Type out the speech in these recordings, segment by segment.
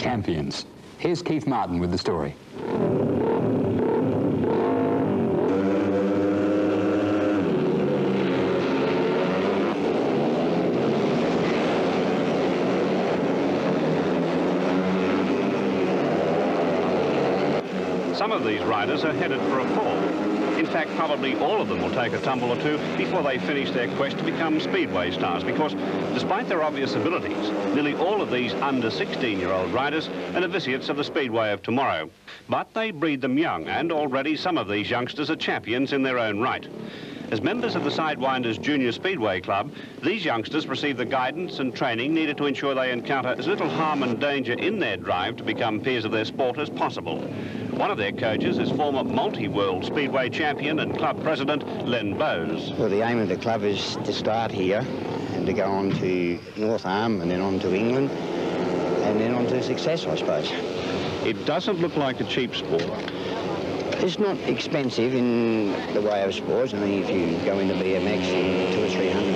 champions. Here's Keith Martin with the story. Some of these riders are headed for a fall. In fact, probably all of them will take a tumble or two before they finish their quest to become speedway stars, because despite their obvious abilities, nearly all of these under 16-year-old riders are novitiates of the speedway of tomorrow. But they breed them young, and already some of these youngsters are champions in their own right. As members of the Sidewinders Junior Speedway Club, these youngsters receive the guidance and training needed to ensure they encounter as little harm and danger in their drive to become peers of their sport as possible. One of their coaches is former multi-world speedway champion and club president, Len Bowes. Well, the aim of the club is to start here and to go on to North Arm and then on to England and then on to success, I suppose. It doesn't look like a cheap sport. It's not expensive in the way of sports. I mean, if you go into BMX, $200 or $300,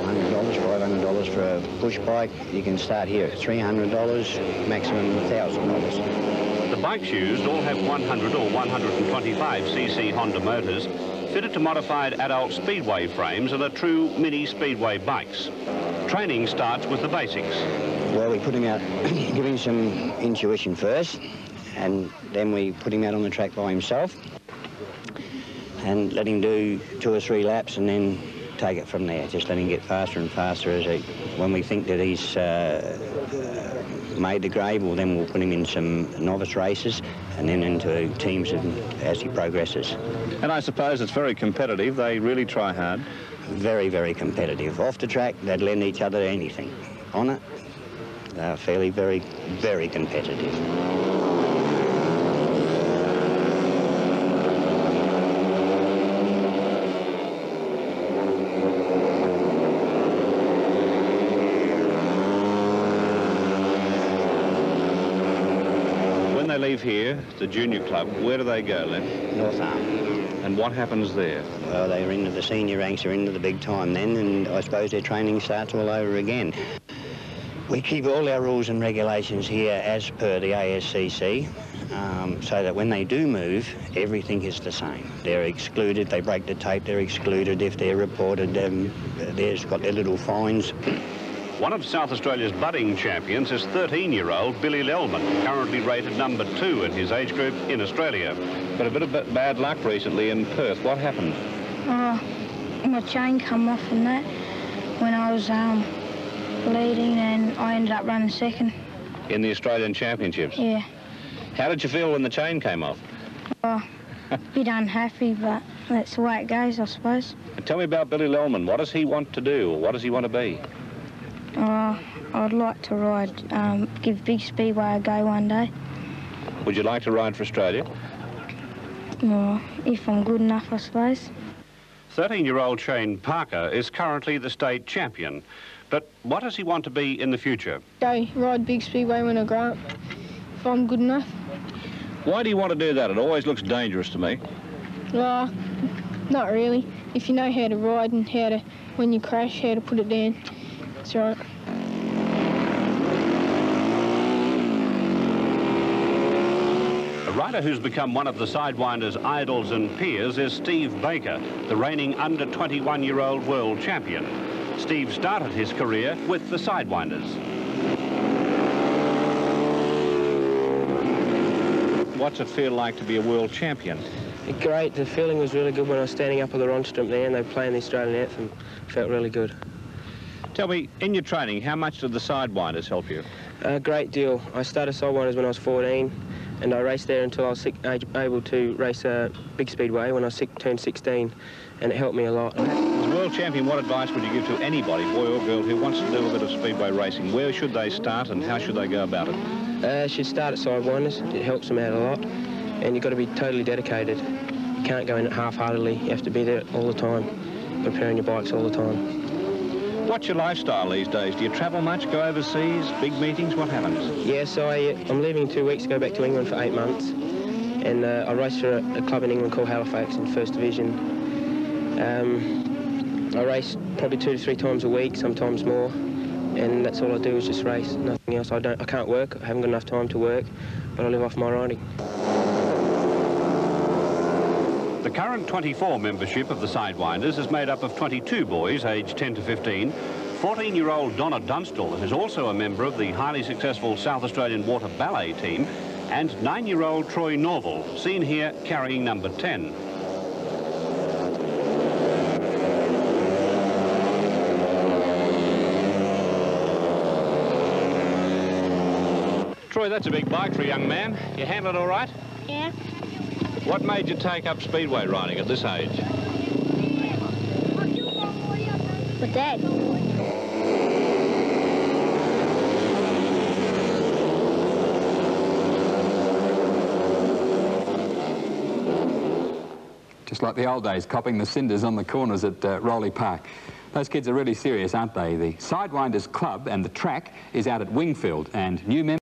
$400, $500 for a push bike, you can start here at $300, maximum $1,000. The bikes used all have 100 or 125cc Honda motors fitted to modified adult speedway frames and are true mini speedway bikes. Training starts with the basics. Well, we put him out, give him some intuition first, and then we put him out on the track by himself and let him do 2 or 3 laps and then take it from there. Just let him get faster and faster when we think that he's made the grade, well, then we'll put him in some novice races and then into teams as he progresses. And I suppose it's very competitive. They really try hard. Very, very competitive. Off the track, they'd lend each other anything. On it, they're fairly, very, very competitive. When they leave here, the junior club, where do they go, Len? North Arm. And what happens there? Well, they're into the senior ranks, they're into the big time then, and I suppose their training starts all over again. We keep all our rules and regulations here as per the ASCC, so that when they do move, everything is the same. They're excluded, they break the tape, they're excluded. If they're reported, they've got their little fines. One of South Australia's budding champions is 13-year-old Billy Lellman, currently rated number 2 in his age group in Australia. But a bit of bad luck recently in Perth. What happened? My chain come off and that when I was bleeding, and I ended up running second. In the Australian Championships? Yeah. How did you feel when the chain came off? A bit unhappy, but that's the way it goes, I suppose. And tell me about Billy Lellman. What does he want to do, or what does he want to be? I'd like to ride, give big speedway a go one day. Would you like to ride for Australia? If I'm good enough, I suppose. 13-year-old Shane Parker is currently the state champion. But what does he want to be in the future? Go ride big speedway when I grow up, if I'm good enough. Why do you want to do that? It always looks dangerous to me. Not really. If you know how to ride and how to, when you crash, how to put it down, it's all right. A rider who's become one of the Sidewinders' idols and peers is Steve Baker, the reigning under 21-year-old world champion. Steve started his career with the Sidewinders. What's it feel like to be a world champion? Great. The feeling was really good when I was standing up on the rostrum there and they were playing the Australian anthem. Felt really good. Tell me, in your training, how much did the Sidewinders help you? A great deal. I started Sidewinders when I was 14 and I raced there until I was able to race a big speedway when I turned 16, and it helped me a lot. As world champion, what advice would you give to anybody, boy or girl, who wants to do a bit of speedway racing? Where should they start and how should they go about it? Should start at Sidewinders. It helps them out a lot, and you've got to be totally dedicated. You can't go in it half-heartedly. You have to be there all the time, preparing your bikes all the time. What's your lifestyle these days? Do you travel much, go overseas, big meetings? What happens? Yeah, so I'm leaving in 2 weeks to go back to England for 8 months. And I race for a club in England called Halifax in First Division. I race probably 2 to 3 times a week, sometimes more. and that's all I do is just race, nothing else. I can't work, I haven't got enough time to work, but I live off my riding. The current 24 membership of the Sidewinders is made up of 22 boys aged 10 to 15. 14-year-old Donna Dunstall is also a member of the highly successful South Australian Water Ballet team, and 9-year-old Troy Norval, seen here carrying number 10. Troy, that's a big bike for a young man. You handle it all right? Yeah. What made you take up speedway riding at this age? With Dad. Just like the old days, copping the cinders on the corners at Rowley Park. Those kids are really serious, aren't they? The Sidewinders Club and the track is out at Wingfield, and new members